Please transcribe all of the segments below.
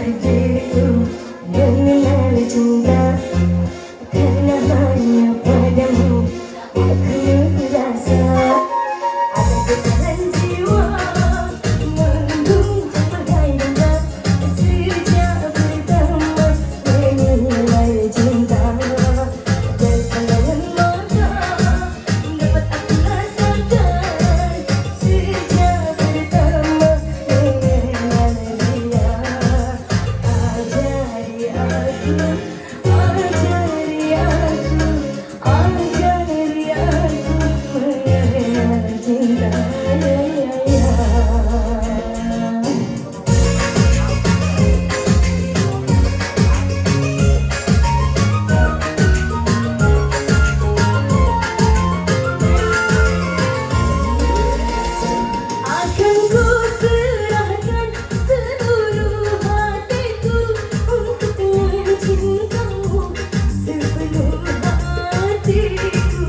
diriku mengenal cinta, karena hanya padamu aku merasa ada getaran jiwa mengguncang bagai dendam sejak pertama mengenal cinta. Dari pandangan mata dapat aku rasakan sejak pertama mengenal dia. Ajari aku, ajari aku, ajari aku mengenal cinta. Akan ku serahkan seluruh hatiku untuk mencintamu sepenuh hatiku.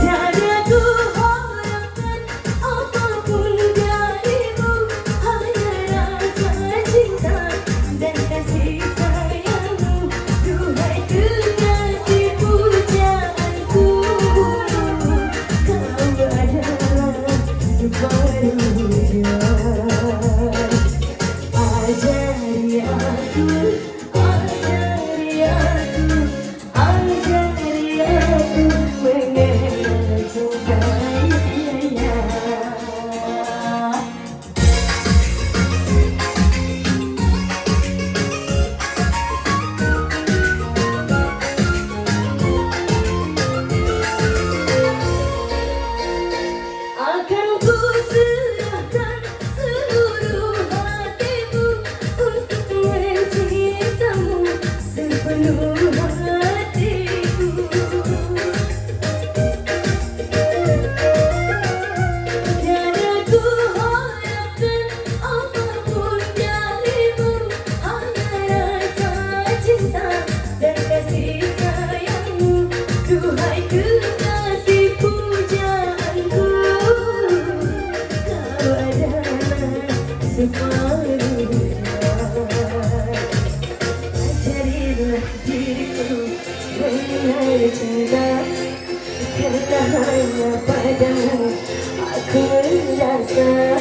Tiada ku harapkan apapun darimu, hanya rasa cinta dan kasih sayangmu. Duhai kekasih pujaanku, kau adalah separuh jiwa. Ajari aku, ajari aku, ajari aku mengenal cinta. Akan ku serahkan seluruh hatiku untuk mencintamu sepenuh hatiku. Tiada ku harapkan apapun darimu, hanya rasa cinta dan kasih sayangmu. Duhai kekasih pujaanku, kau adalah separuh jiwa. Ajarilah diriku mengenal cinta, karena hanya padamu aku merasa